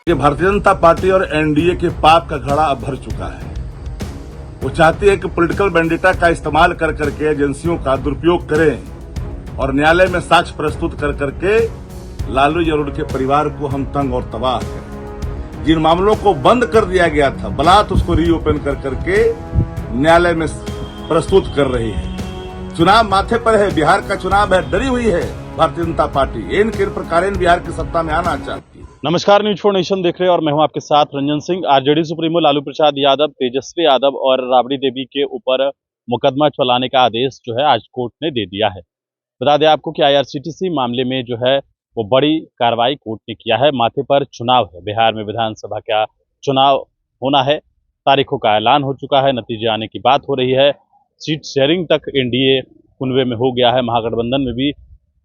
कि भारतीय जनता पार्टी और एनडीए के पाप का घड़ा अब भर चुका है। वो चाहती है कि पॉलिटिकल वेंडिटा का इस्तेमाल कर करके एजेंसियों का दुरुपयोग करें और न्यायालय में साक्ष्य प्रस्तुत कर करके लालू और उनके परिवार को हम तंग और तबाह करें। जिन मामलों को बंद कर दिया गया था बलात् उसको रीओपन कर करके न्यायालय में प्रस्तुत कर रही है। चुनाव माथे पर है, बिहार का चुनाव है, डरी हुई है भारतीय जनता पार्टी। इन प्रकार बिहार की सत्ता में आना चाहती है। नमस्कार, न्यूज़4 नेशन देख रहे हैं और मैं हूं आपके साथ रंजन सिंह। आरजेडी सुप्रीमो लालू प्रसाद यादव, तेजस्वी यादव और राबड़ी देवी के ऊपर मुकदमा चलाने का आदेश जो है आज कोर्ट ने दे दिया है। बता दें आपको कि आईआरसीटीसी मामले में जो है वो बड़ी कार्रवाई कोर्ट ने किया है। माथे पर चुनाव है, बिहार में विधानसभा का चुनाव होना है, तारीखों का ऐलान हो चुका है, नतीजे आने की बात हो रही है। सीट शेयरिंग तक एनडीए कुनवे में हो गया है, महागठबंधन में भी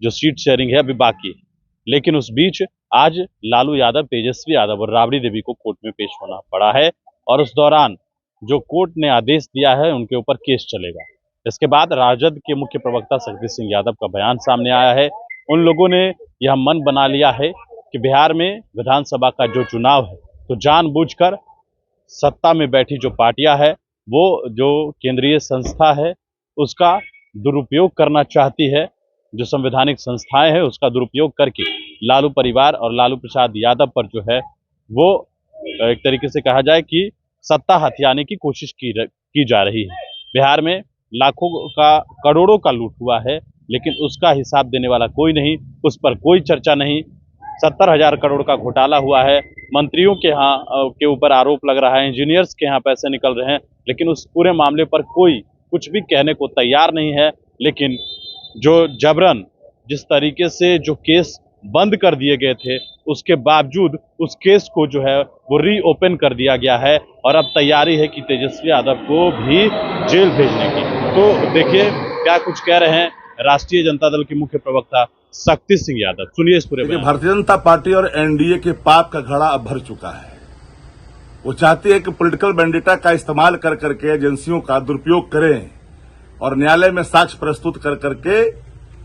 जो सीट शेयरिंग है अभी बाकी है। लेकिन उस बीच आज लालू यादव, तेजस्वी यादव और राबड़ी देवी को कोर्ट में पेश होना पड़ा है और उस दौरान जो कोर्ट ने आदेश दिया है उनके ऊपर केस चलेगा। इसके बाद राजद के मुख्य प्रवक्ता शक्ति सिंह यादव का बयान सामने आया है। उन लोगों ने यह मन बना लिया है कि बिहार में विधानसभा का जो चुनाव है तो जानबूझकर सत्ता में बैठी जो पार्टियां है वो जो केंद्रीय संस्था है उसका दुरुपयोग करना चाहती है। जो संवैधानिक संस्थाएं हैं उसका दुरुपयोग करके लालू परिवार और लालू प्रसाद यादव पर जो है वो एक तरीके से कहा जाए कि सत्ता हथियाने की कोशिश की जा रही है। बिहार में लाखों का, करोड़ों का लूट हुआ है, लेकिन उसका हिसाब देने वाला कोई नहीं, उस पर कोई चर्चा नहीं। 70,000 करोड़ का घोटाला हुआ है, मंत्रियों के यहाँ के ऊपर आरोप लग रहा है, इंजीनियर्स के यहाँ पैसे निकल रहे हैं, लेकिन उस पूरे मामले पर कोई कुछ भी कहने को तैयार नहीं है। लेकिन जो जबरन जिस तरीके से जो केस बंद कर दिए गए थे उसके बावजूद उस केस को जो है वो रीओपन कर दिया गया है और अब तैयारी है कि तेजस्वी यादव को भी जेल भेजने की। तो देखिए क्या कुछ कह रहे हैं राष्ट्रीय जनता दल के मुख्य प्रवक्ता शक्ति सिंह यादव, सुनिए इस पूरे बयान। भारतीय जनता पार्टी और एनडीए के पाप का घड़ा अब भर चुका है। वो चाहती है कि पॉलिटिकल वेंडिटा का इस्तेमाल कर करके एजेंसियों का दुरुपयोग करें और न्यायालय में साक्ष्य प्रस्तुत कर करके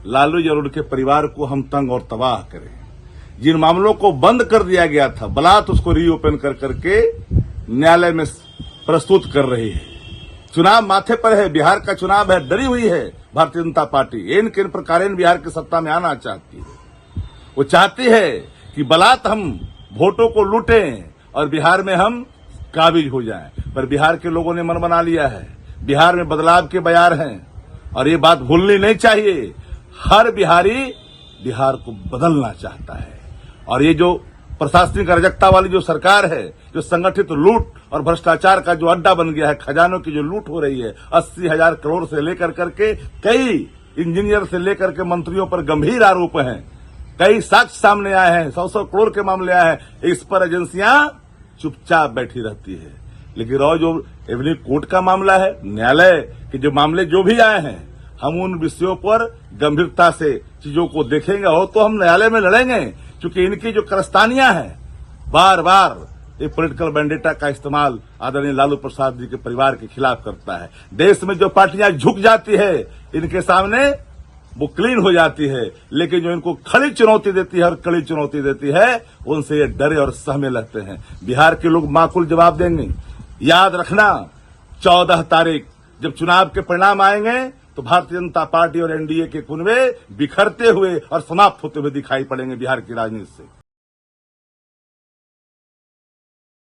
लालू और उनके परिवार को हम तंग और तबाह करें। जिन मामलों को बंद कर दिया गया था बलात् उसको रीओपन कर करके न्यायालय में प्रस्तुत कर रही है। चुनाव माथे पर है, बिहार का चुनाव है, डरी हुई है भारतीय जनता पार्टी। इन प्रकार बिहार की सत्ता में आना चाहती है। वो चाहती है कि बलात् हम वोटों को लूटें और बिहार में हम काबिज हो जाएं, पर बिहार के लोगों ने मन बना लिया है। बिहार में बदलाव के बयार हैं और ये बात भूलनी नहीं चाहिए। हर बिहारी बिहार को बदलना चाहता है और ये जो प्रशासनिक अराजकता वाली जो सरकार है, जो संगठित लूट और भ्रष्टाचार का जो अड्डा बन गया है, खजानों की जो लूट हो रही है, 80,000 करोड़ से लेकर करके कई इंजीनियर से लेकर के मंत्रियों पर गंभीर आरोप हैं, कई साक्ष्य सामने आए हैं, 100-100 करोड़ के मामले आए हैं। इस पर एजेंसियां चुपचाप बैठी रहती है। लेकिन और जो एवनी कोर्ट का मामला है, न्यायालय के जो मामले जो भी आए हैं, हम उन विषयों पर गंभीरता से चीजों को देखेंगे और तो हम न्यायालय में लड़ेंगे, क्योंकि इनकी जो कारस्तानियां हैं, बार बार ये पॉलिटिकल वेंडिटा का इस्तेमाल आदरणीय लालू प्रसाद जी के परिवार के खिलाफ करता है। देश में जो पार्टियां झुक जाती है इनके सामने वो क्लीन हो जाती है, लेकिन जो इनको खड़ी चुनौती देती है और कड़ी चुनौती देती है उनसे ये डरे और सहमे लगते हैं। बिहार के लोग माकूल जवाब देंगे। याद रखना, 14 तारीख जब चुनाव के परिणाम आएंगे तो भारतीय जनता पार्टी और एनडीए के कुनवे बिखरते हुए और समाप्त होते हुए दिखाई पड़ेंगे बिहार की राजनीति से।